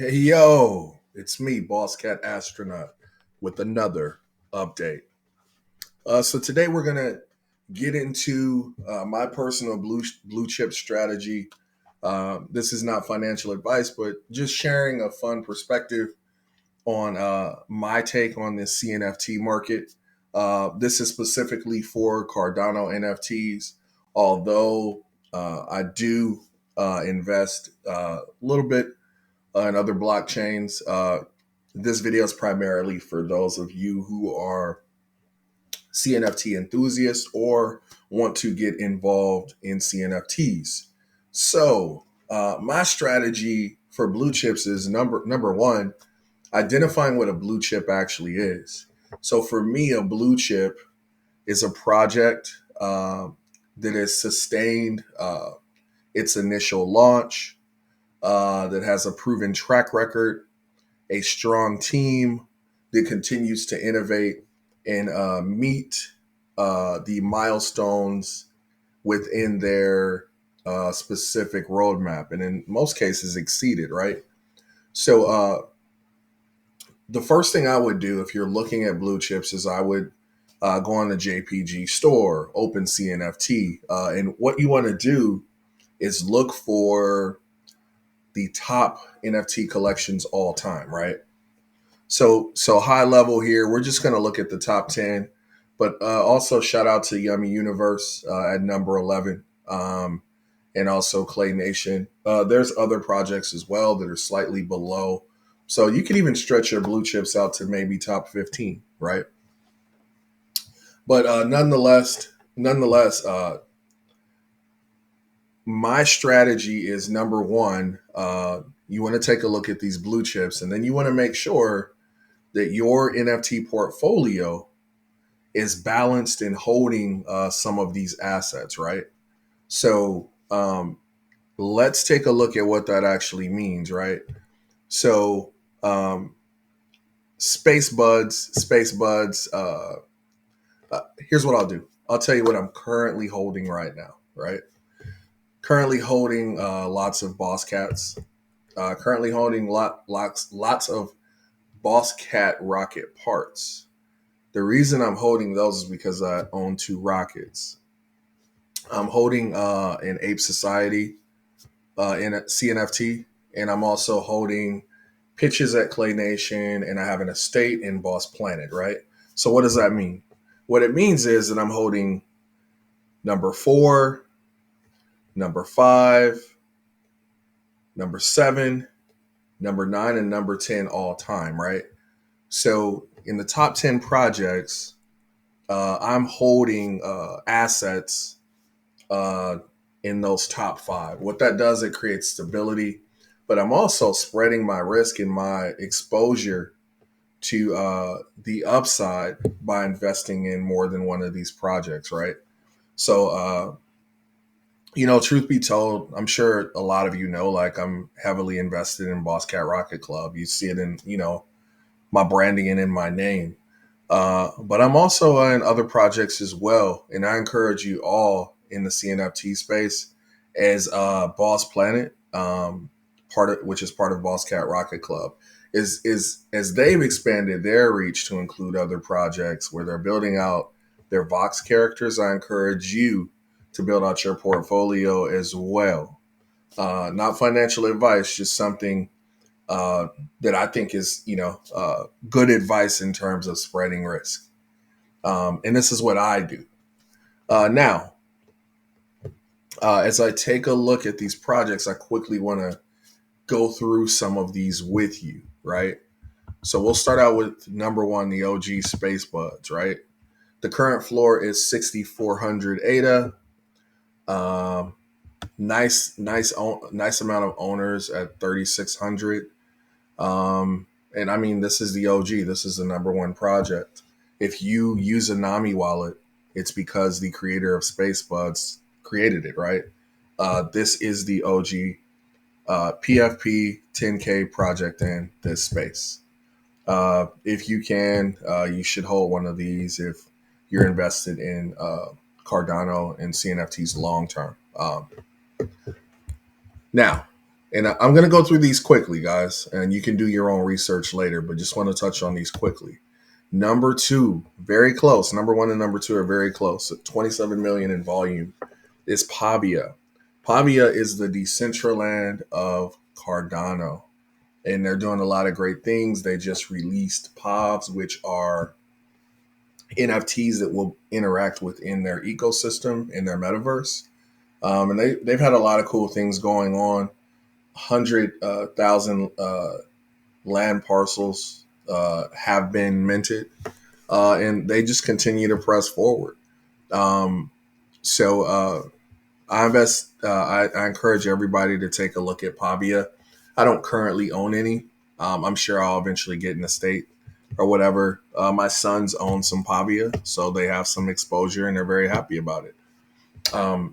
Hey yo, it's me, Boss Cat Astronaut, with another update. So today we're gonna get into my personal blue chip strategy. This is not financial advice, but just sharing a fun perspective on my take on this CNFT market. This is specifically for Cardano NFTs, although I do invest a little bit and other blockchains. This video is primarily for those of you who are CNFT enthusiasts or want to get involved in CNFTs. So, my strategy for blue chips is number one, identifying what a blue chip actually is. So, for me, a blue chip is a project that has sustained its initial launch, that has a proven track record, a strong team that continues to innovate and meet the milestones within their specific roadmap, and in most cases exceeded, right? So the first thing I would do if you're looking at blue chips is I would go on the JPG store, open CNFT, and what you want to do is look for the top NFT collections all time, right? So high level here, we're just going to look at the top 10, but also shout out to Yummy Universe at number 11, and also Clay Nation. There's other projects as well that are slightly below. So you can even stretch your blue chips out to maybe top 15, right? But nonetheless, my strategy is number one, you want to take a look at these blue chips, and then you want to make sure that your NFT portfolio is balanced in holding some of these assets, right? So let's take a look at what that actually means, right? So Spacebudz. Here's what I'll do. I'll tell you what I'm currently holding right now, right? Currently holding lots of Boss Cats. Currently holding lots of Boss Cat rocket parts. The reason I'm holding those is because I own two rockets. I'm holding an Ape Society in a CNFT, and I'm also holding pitches at Clay Nation, and I have an estate in Boss Planet, right? So what does that mean? What it means is that I'm holding number 4, number 5, number 7, number 9, and number 10 all time, right? So in the top 10 projects, I'm holding assets in those top 5. What that does, it creates stability, but I'm also spreading my risk and my exposure to the upside by investing in more than one of these projects, right? So, truth be told, I'm sure a lot of you know, like I'm heavily invested in Boss Cat Rocket Club. You see it in, my branding and in my name. But I'm also in other projects as well, and I encourage you all in the CNFT space as Boss Planet, which is part of Boss Cat Rocket Club, is as they've expanded their reach to include other projects where they're building out their Vox characters. I encourage you to build out your portfolio as well. Not financial advice, just something that I think is, good advice in terms of spreading risk. And this is what I do. Now, as I take a look at these projects, I quickly want to go through some of these with you, right? So we'll start out with number 1, the OG Spacebudz, right? The current floor is 6,400 ADA. Nice amount of owners at 3,600. And I mean, this is the OG. This is the number 1 project. If you use a Nami wallet, it's because the creator of Spacebudz created it, right? This is the OG PFP 10K project in this space. If you can, you should hold one of these if you're invested in Cardano and CNFTs long term. Now, And I'm going to go through these quickly, guys, and you can do your own research later, but just want to touch on these quickly. Number two, very close. Number one and number two are very close. At 27 million in volume is Pavia. Pavia is the Decentraland of Cardano, and they're doing a lot of great things. They just released POVs, which are NFTs that will interact within their ecosystem in their metaverse. And they've had a lot of cool things going on. 100,000 land parcels have been minted, and they just continue to press forward. Um, so I encourage everybody to take a look at Pavia. I don't currently own any. I'm sure I'll eventually get in the state or whatever. My sons own some Pavia, so they have some exposure and they're very happy about it.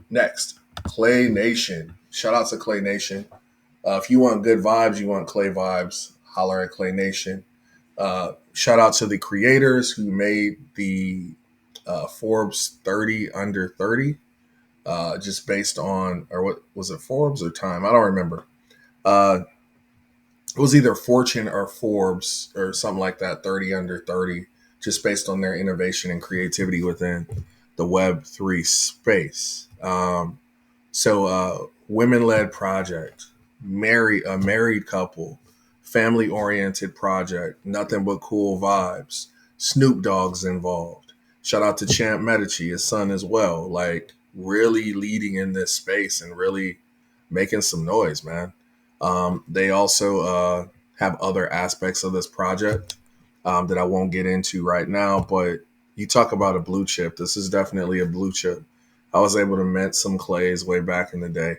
Next, Clay Nation. Shout out to Clay Nation. If you want good vibes, you want Clay vibes, holler at Clay Nation. Shout out to the creators who made the Forbes 30 under 30, just based on, or what was it, Forbes or Time? I don't remember. Uh, it was either Fortune or Forbes or something like that, 30 under 30, just based on their innovation and creativity within the Web3 space. Women-led project, a married couple, family-oriented project, nothing but cool vibes. Snoop Dogg's involved. Shout out to Champ Medici, his son as well. Like really leading in this space and really making some noise, man. They also have other aspects of this project that I won't get into right now. But you talk about a blue chip. This is definitely a blue chip. I was able to mint some clays way back in the day.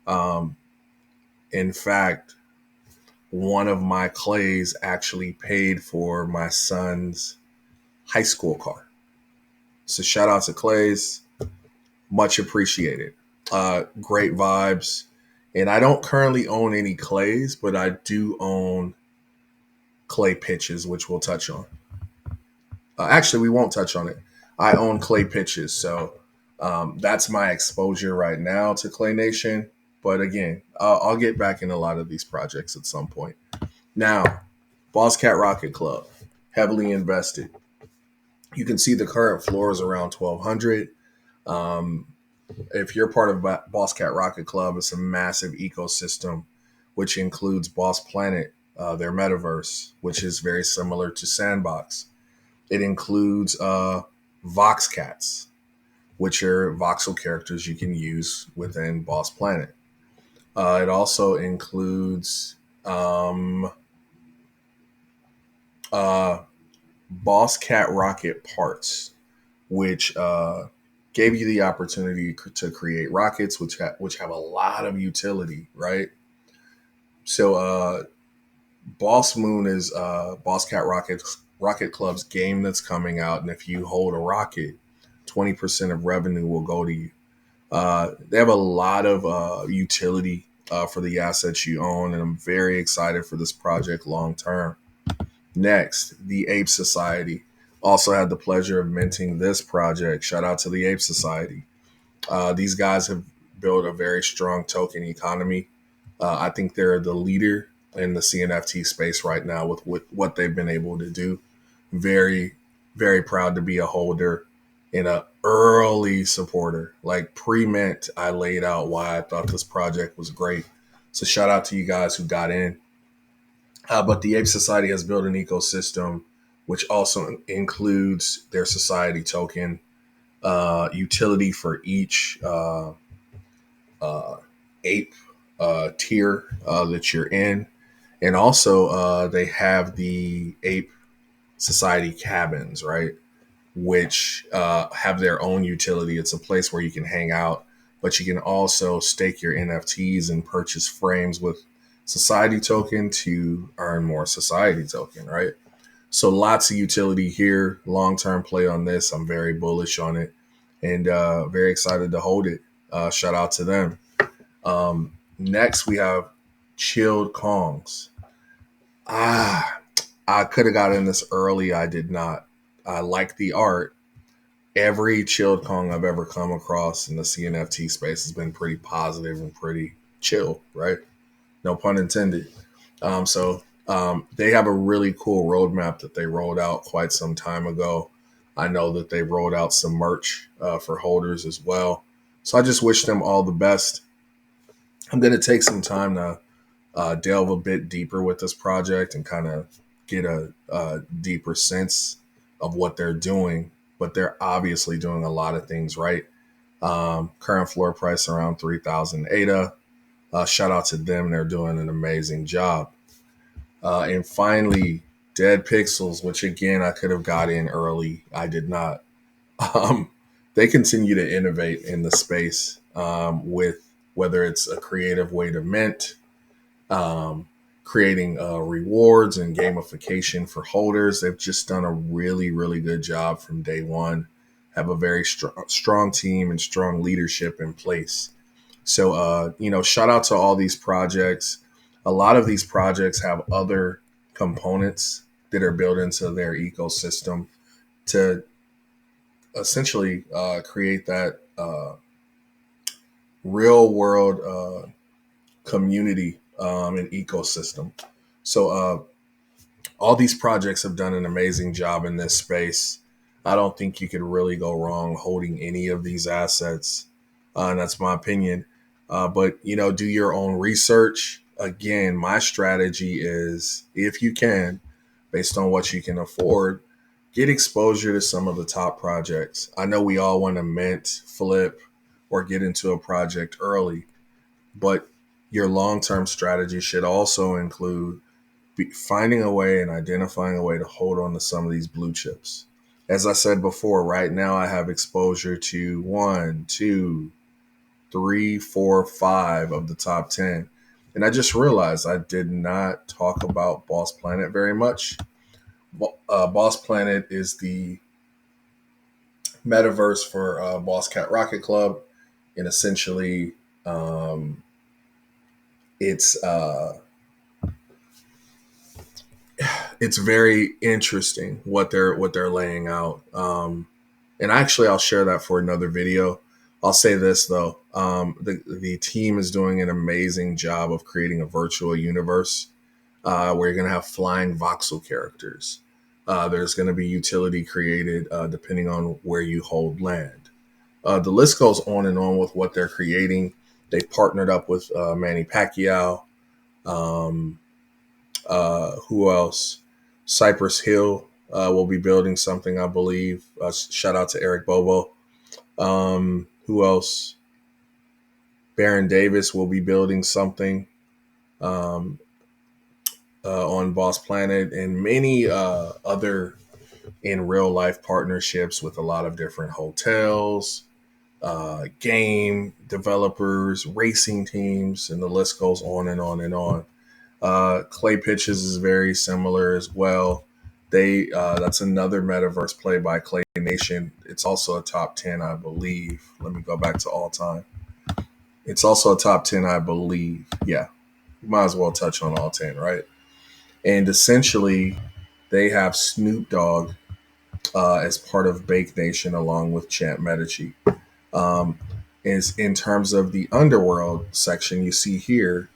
Um, in fact, one of my clays actually paid for my son's high school car. So shout out to Clays. Much appreciated. Great vibes. And I don't currently own any clays, but I do own clay pitches, which we'll touch on. Actually, we won't touch on it. I own clay pitches. So that's my exposure right now to Clay Nation. But again, I'll get back in a lot of these projects at some point. Now, Boss Cat Rocket Club, heavily invested. You can see the current floor is around 1,200. If you're part of Boss Cat Rocket Club, it's a massive ecosystem, which includes Boss Planet, their metaverse, which is very similar to Sandbox. It includes Vox Cats, which are voxel characters you can use within Boss Planet. It also includes Boss Cat Rocket Parts, which gave you the opportunity to create rockets, which have a lot of utility, right? So Boss Moon is Boss Cat Rocket Club's game that's coming out, and if you hold a rocket, 20% of revenue will go to you. They have a lot of utility for the assets you own, and I'm very excited for this project long term. Next, the Ape Society. Also had the pleasure of minting this project. Shout out to the Ape Society. These guys have built a very strong token economy. I think they're the leader in the CNFT space right now with what they've been able to do. Very, very proud to be a holder and an early supporter. Like pre-mint, I laid out why I thought this project was great. So shout out to you guys who got in. But the Ape Society has built an ecosystem which also includes their society token, utility for each ape tier that you're in. And also they have the Ape Society cabins, right? Which have their own utility. It's a place where you can hang out, but you can also stake your NFTs and purchase frames with society token to earn more society token, right? So lots of utility here. Long-term play on this. I'm very bullish on it and very excited to hold it. Shout out to them. Next, we have Chilled Kongs. I could have got in this early. I did not. I like the art. Every Chilled Kong I've ever come across in the CNFT space has been pretty positive and pretty chill, right? No pun intended. They have a really cool roadmap that they rolled out quite some time ago. I know that they rolled out some merch for holders as well. So I just wish them all the best. I'm going to take some time to delve a bit deeper with this project and kind of get a deeper sense of what they're doing. But they're obviously doing a lot of things right. Current floor price around 3,000 ADA. Shout out to them. They're doing an amazing job. And finally, Dead Pixels, which again, I could have got in early. I did not. Um, they continue to innovate in the space with whether it's a creative way to mint, um, creating rewards and gamification for holders. They've just done a really, really good job from day one. Have a very strong team and strong leadership in place. So, shout out to all these projects. A lot of these projects have other components that are built into their ecosystem to essentially create that real world community and ecosystem. So, all these projects have done an amazing job in this space. I don't think you could really go wrong holding any of these assets. And that's my opinion. But, do your own research. Again, my strategy is if you can, based on what you can afford, get exposure to some of the top projects. I know we all want to mint, flip, or get into a project early, but your long term strategy should also include finding a way and identifying a way to hold on to some of these blue chips. As I said before, right now I have exposure to one, two, three, four, five of the top 10. And I just realized I did not talk about Boss Planet very much. Boss Planet is the metaverse for Boss Cat Rocket Club. And essentially, um, it's it's very interesting what they're laying out. And actually, I'll share that for another video. I'll say this though: the team is doing an amazing job of creating a virtual universe where you're going to have flying voxel characters. There's going to be utility created depending on where you hold land. The list goes on and on with what they're creating. They partnered up with Manny Pacquiao. Um, who else? Cypress Hill will be building something, I believe. Shout out to Eric Bobo. Who else? Baron Davis will be building something um, on Boss Planet, and many other in real life partnerships with a lot of different hotels, game developers, racing teams, and the list goes on and on and on. Clay Pitches is very similar as well. They That's another metaverse play by Clay Nation. It's also a top 10, I believe. Let me go back to all time. It's also a top 10, I believe. Yeah, might as well touch on all 10, right? And essentially, they have Snoop Dogg as part of Bake Nation along with Champ Medici. Um, is in terms of the underworld section you see here,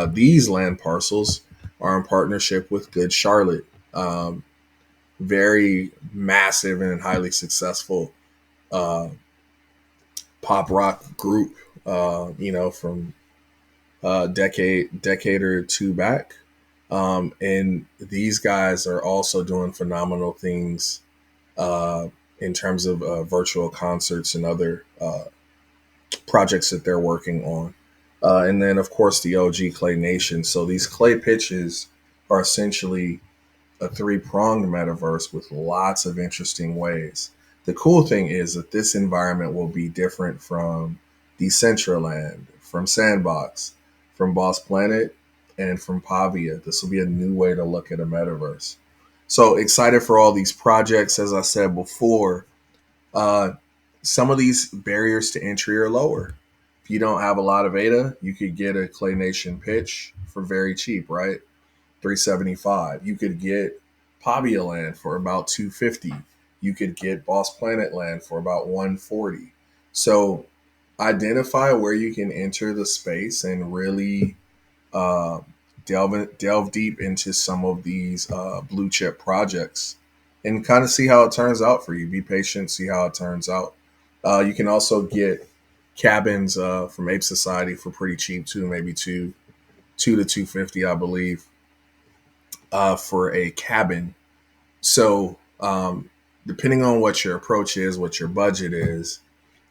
these land parcels are in partnership with Good Charlotte, very massive and highly successful uh, pop rock group. From decade or two back, and these guys are also doing phenomenal things uh, in terms of virtual concerts and other projects that they're working on. And then, of course, the OG Clay Nation. So these clay pitches are essentially a three-pronged metaverse with lots of interesting ways. The cool thing is that this environment will be different from Decentraland, from Sandbox, from Boss Planet, and from Pavia. This will be a new way to look at a metaverse. So excited for all these projects. As I said before, uh, some of these barriers to entry are lower. If you don't have a lot of ADA, you could get a Clay Nation pitch for very cheap, right? 375. You could get Pabia land for about 250. You could get Boss Planet land for about 140. So identify where you can enter the space and really uh, delve deep into some of these blue chip projects and kind of see how it turns out for you. Be patient, see how it turns out. You can also get cabins from Ape Society for pretty cheap too, maybe two to 250, I believe, for a cabin. So depending on what your approach is, what your budget is,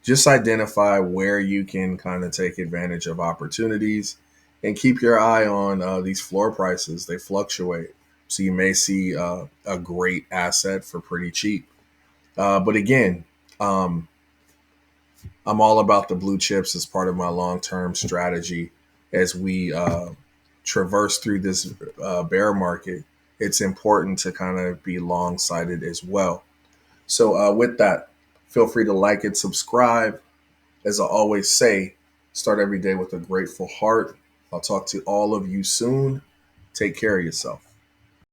just identify where you can kind of take advantage of opportunities and keep your eye on these floor prices. They fluctuate. So you may see a great asset for pretty cheap. But again, um, I'm all about the blue chips as part of my long term strategy as we traverse through this bear market. It's important to kind of be long sighted as well. So, with that, feel free to like and subscribe. As I always say, start every day with a grateful heart. I'll talk to all of you soon. Take care of yourself.